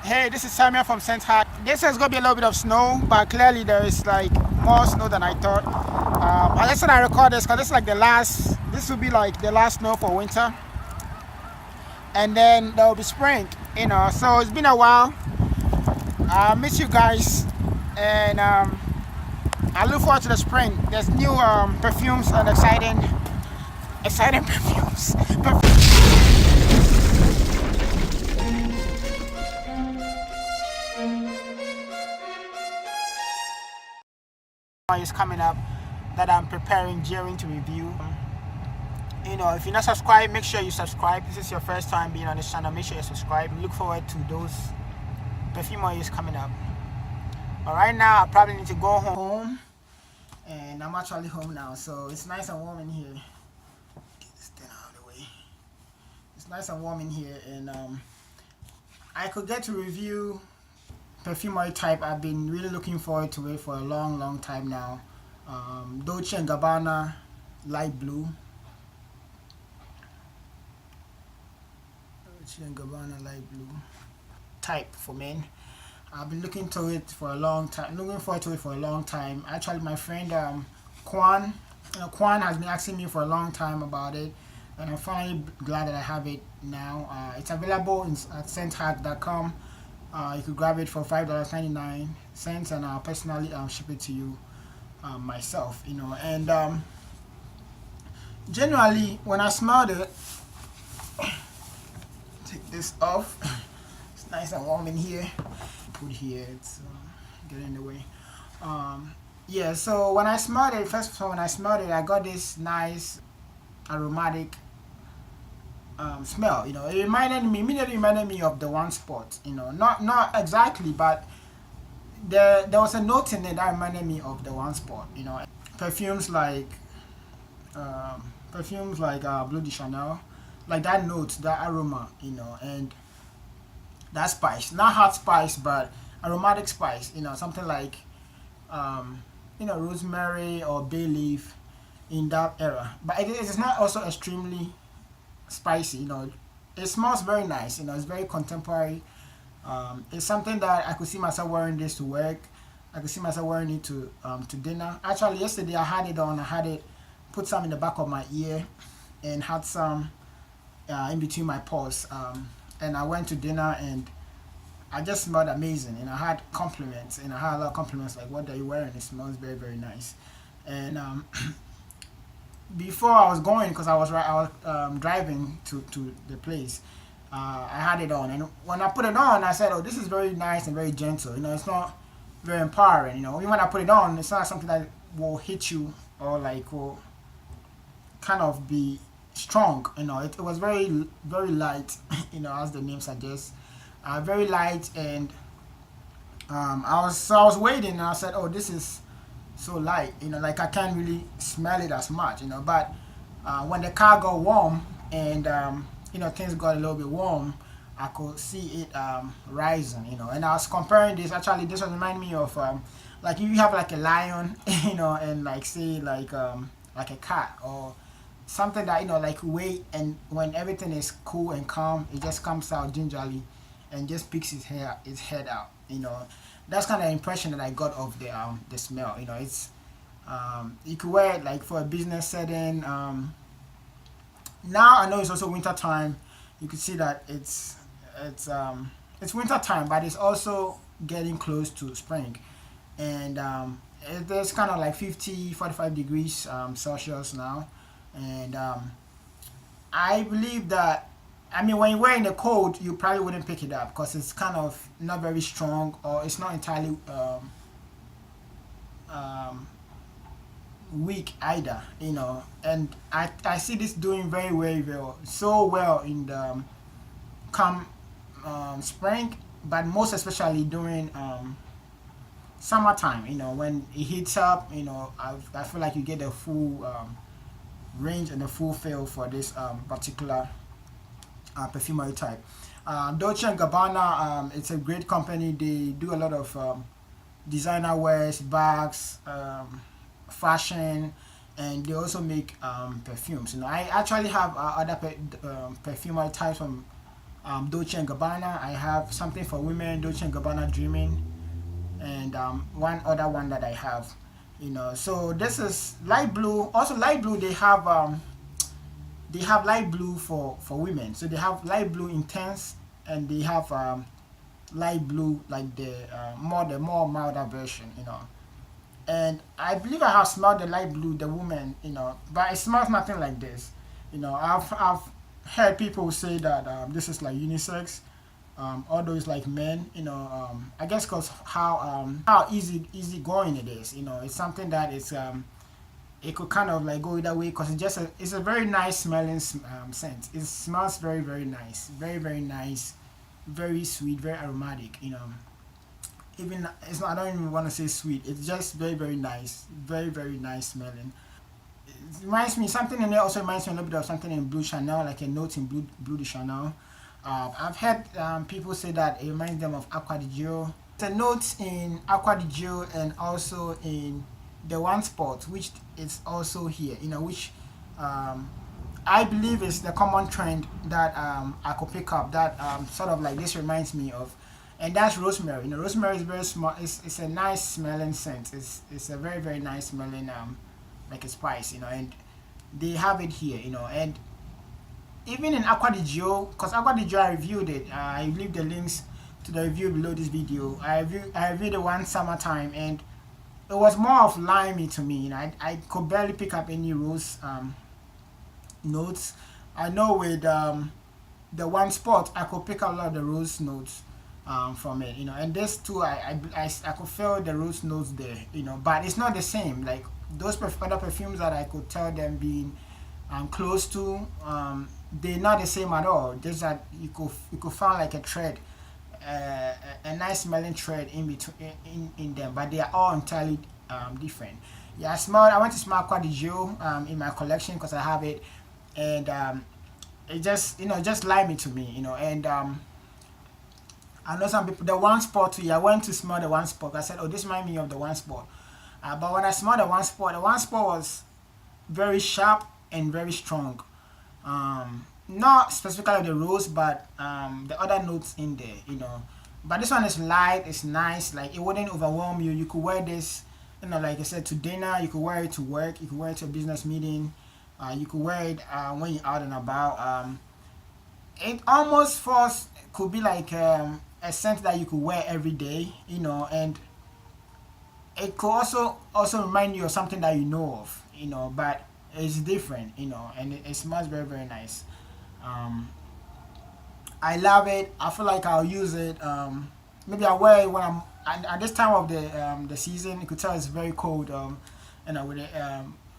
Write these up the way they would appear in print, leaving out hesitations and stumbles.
Hey, this is Samuel from Scenthack. This is gonna be a little bit of snow, but clearly there is like more snow than I thought. I just said I record this because this is like the last. This will be like the last snow for winter, and then there will be spring. So it's been a while. I miss you guys, and I look forward to the spring. There's new perfumes and exciting perfumes. Is coming up that I'm preparing during to review. If you're not subscribed, make sure you subscribe. This is your first time being on this channel, make sure you subscribe. Look forward to those perfume oils coming up. But right now I probably need to go home, and I'm actually home now, so it's nice and warm in here. Get this thing out of the way. It's nice and warm in here, and I could get to review perfume oil type. I've been really looking forward to it for a long time now. Dolce Gabbana Light Blue. Dolce Gabbana Light Blue type for men. I've been looking to it for a long time. Looking forward to it for a long time. Actually, my friend Kwan has been asking me for a long time about it, and I'm finally glad that I have it now. It's available at Scenthack.com. You could grab it for $5.99, and I'll personally ship it to you myself. And generally, when I smelled it, take this off. It's nice and warm in here. Put here, it's get in the way. Yeah. So when I smelled it, I got this nice aromatic smell. It immediately reminded me of the One Spot. Not exactly, but there was a note in it that reminded me of the One Spot. Perfumes like Blue de Chanel, like that note, that aroma. And that spice, not hot spice, but aromatic spice. Something like rosemary or bay leaf in that era. But it is not also extremely spicy. It smells very nice. It's very contemporary. It's something that I could see myself wearing this to work. I could see myself wearing it to dinner. Actually, yesterday I had it on. I had it put some in the back of my ear and had some in between my pores. And I went to dinner and I just smelled amazing. And I had compliments. And I had a lot of compliments like, "What are you wearing? It smells very nice." And before I was going, because I was driving to the place, I had it on, and when I put it on, I said, "Oh, this is very nice and very gentle. It's not very empowering. Even when I put it on, it's not something that will hit you or like will kind of be strong. It was very light. As the name suggests, very light, and I was waiting, and I said, "Oh, this is so light, like I can't really smell it as much, but when the car got warm and things got a little bit warm, I could see it rising, and I was comparing this. Actually, this was reminding me of like if you have like a lion, and like say like a cat or something that like wait, and when everything is cool and calm, it just comes out gingerly and just picks its head out. That's kind of the impression that I got of the smell. It's you could wear it like for a business setting. Now I know it's also winter time. You could see that it's winter time, but it's also getting close to spring, and there's kind of like 45 degrees Celsius now, and I believe that. I mean, when you wear in the cold, you probably wouldn't pick it up because it's kind of not very strong, or it's not entirely weak either, And I see this doing very well, so well in the come spring, but most especially during summertime. When it heats up, I feel like you get the full range and the full feel for this particular perfumery type. Dolce & Gabbana, it's a great company. They do a lot of designer wears, bags, fashion, and they also make perfumes. I actually have other perfumery types from Dolce and Gabbana. I have something for women, Dolce and Gabbana Dreaming, and one other one that I have. So this is light blue. Also light blue, they have light blue for women. So they have light blue intense, and they have light blue like the more milder version. And I believe I have smelled the light blue, the woman, but it smells nothing like this. I've heard people say that this is like unisex, although it's like men. I guess because how easy going it is. It's something that is it could kind of like go either way, because it's a very nice smelling scent. It smells very very nice, very very nice, very sweet, very aromatic. Even it's not, I don't even want to say sweet. It's just very very nice, very very nice smelling. It reminds me something in there. Also reminds me a little bit of something in Blue Chanel, like a note in Blue de Chanel. I've heard people say that it reminds them of Aqua di Gio. The notes in Aqua di Gio and also in the one spot, which is also here, which I believe is the common trend that I could pick up, that sort of like this reminds me of, and that's rosemary. Rosemary is very small. It's a nice smelling scent. It's a very very nice smelling like a spice, and they have it here, and even in Aqua di Gio, because Aqua di Gio I reviewed it. I leave the links to the review below this video. I reviewed the one summertime, and it was more of limey to me. I could barely pick up any rose notes. I know with the one spot I could pick up a lot of the rose notes from it, and this too I could feel the rose notes there, but it's not the same like those other perfumes that I could tell them being close to. They're not the same at all. Just that you could find like a thread, a nice smelling thread in between in them, but they are all entirely different. Yeah, I went to smell Aqua di Gio in my collection because I have it, and it just just limey to me, and I know some people, the one spot too. I went to smell the one spot. I said, oh, this reminds me of the one spot. But when I smelled the one spot was very sharp and very strong. Not specifically the rose, but the other notes in there, But this one is light, it's nice, like it wouldn't overwhelm you. You could wear this, like I said, to dinner. You could wear it to work. You could wear it to a business meeting. You could wear it when you're out and about. It almost first could be like a scent that you could wear every day, and it could also remind you of something that you know of, but it's different, and it smells very very nice. I love it. I feel like I'll use it. Maybe I'll wear it when I'm at this time of the season. You could tell it's very cold. With it,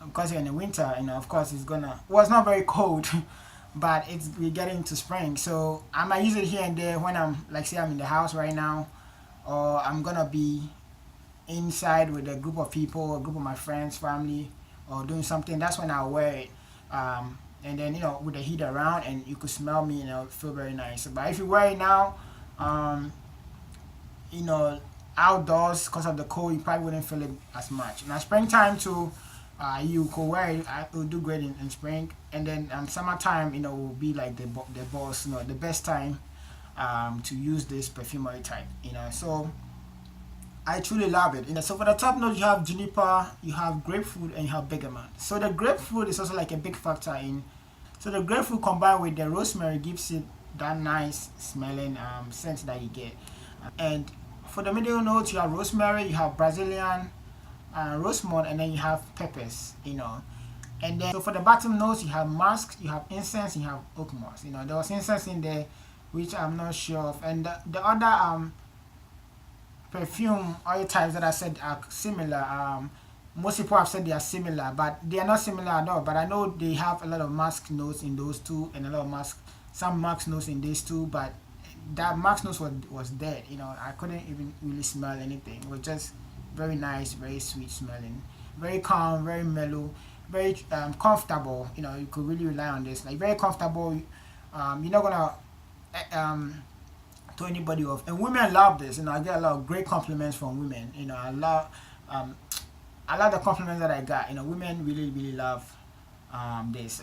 because in the winter, of course it's gonna. Well, it's not very cold, but we're getting into spring. So I might use it here and there when I'm like, say I'm in the house right now, or I'm gonna be inside with a group of people, a group of my friends, family, or doing something. That's when I'll wear it. And then with the heat around, and you could smell me, and it'll feel very nice. But if you wear it now, outdoors because of the cold, you probably wouldn't feel it as much. Now springtime too, you could wear it. It will do great in spring, and then summertime, will be like the boss, the best time to use this perfumery type. So I truly love it. So for the top note, you have juniper, you have grapefruit, and you have bergamot. So the grapefruit is also like a big factor in. So the grapefruit combined with the rosemary gives it that nice smelling scent that you get. And for the middle notes, you have rosemary, you have Brazilian rosemont, and then you have peppers. And then so for the bottom notes, you have musk, you have incense, you have oak moss. There was incense in there, which I'm not sure of, and the other perfume oil types that I said are similar. Most people have said they are similar, but they are not similar at all. But I know they have a lot of musk notes in those two, and a lot of some musk notes in these two. But that musk notes was dead. I couldn't even really smell anything. It was just very nice, very sweet smelling, very calm, very mellow, very comfortable. You could really rely on this. Like very comfortable. You're not gonna to anybody off, and women love this. I get a lot of great compliments from women. I love the compliments that I got. Women really really love this.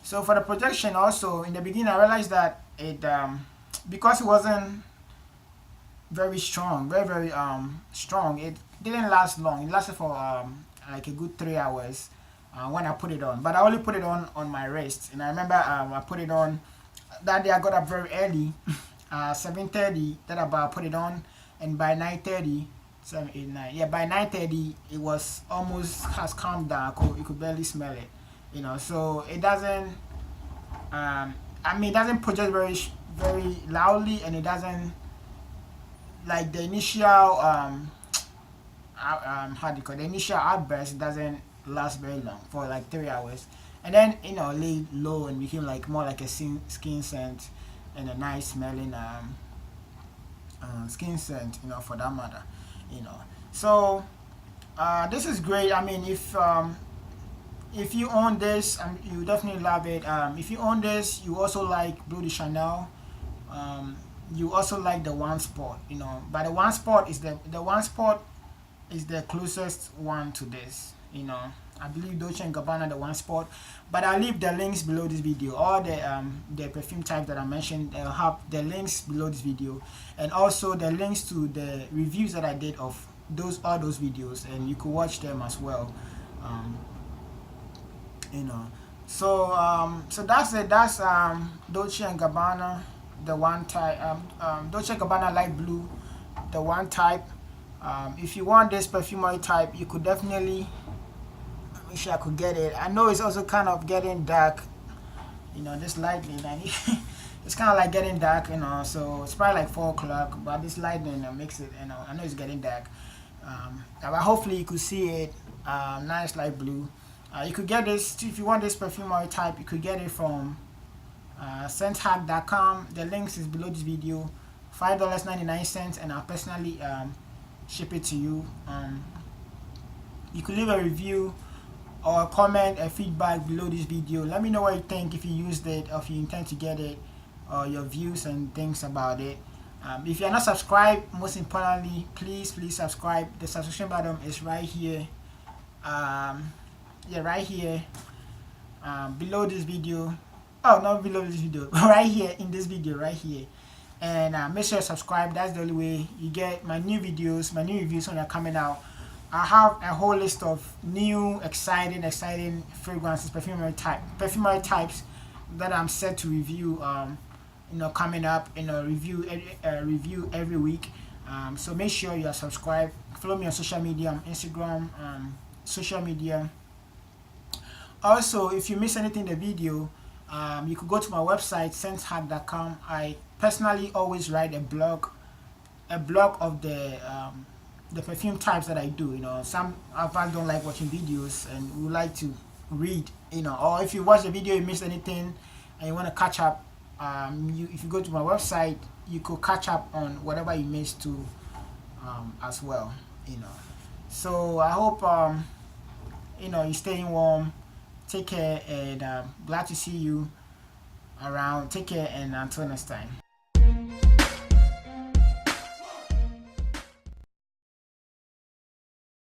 So for the projection also, in the beginning I realized that because it wasn't very strong, very strong, it didn't last long. It lasted for like a good 3 hours when I put it on. But I only put it on my wrist, and I remember I put it on that day. I got up very early, 7:30. That about put it on, and by 9:30, 7, 8, 9. Yeah, by 9:30 it was almost has calmed down. You could barely smell it, So it doesn't. It doesn't project very loudly, and it doesn't like the initial how do you call it? The initial outburst doesn't last very long for like 3 hours, and then laid low and became like more like a skin scent and a nice smelling skin scent, for that matter, So this is great. I mean, if you own this, you definitely love it. If you own this, you also like Blue de Chanel. You also like the One Spot, But the One Spot is the closest one to this, I believe Dolce and Gabbana the One Spot. But I'll leave the links below this video. All the perfume types that I mentioned, I'll have the links below this video, and also the links to the reviews that I did of all those videos, and you could watch them as well. So that's it. That's Dolce and Gabbana, the one type, Dolce Gabbana Light Blue, the one type. If you want this perfumery type, you could definitely, wish I could get it. I know it's also kind of getting dark, this lightning, it's kind of like getting dark, so it's probably like 4 o'clock, but this lightning makes it, I know it's getting dark. But hopefully you could see it. Nice light blue. You could get this if you want this perfumery type. You could get it from Scenthack.com. The links is below this video. $5.99, and I'll personally ship it to you. You could leave a review or a comment, a feedback below this video. Let me know what you think, if you used it or if you intend to get it, or your views and things about it. If you're not subscribed, most importantly, please subscribe. The subscription button is right here. Right here, below this video. Oh, not below this video, right here in this video, right here. And make sure you subscribe. That's the only way you get my new videos, my new reviews when they're coming out. I have a whole list of new, exciting fragrances, perfumery types that I'm set to review. Coming up, review every week. So make sure you are subscribed. Follow me on social media, Instagram, social media. Also, if you miss anything in the video, you could go to my website, scenthack.com. I personally always write a blog of the perfume types that I do. Some of us don't like watching videos and we like to read. Or if you watch the video, you missed anything and you want to catch up. If you go to my website, you could catch up on whatever you missed too, as well. So I hope you're staying warm. Take care, and glad to see you around. Take care, and until next time.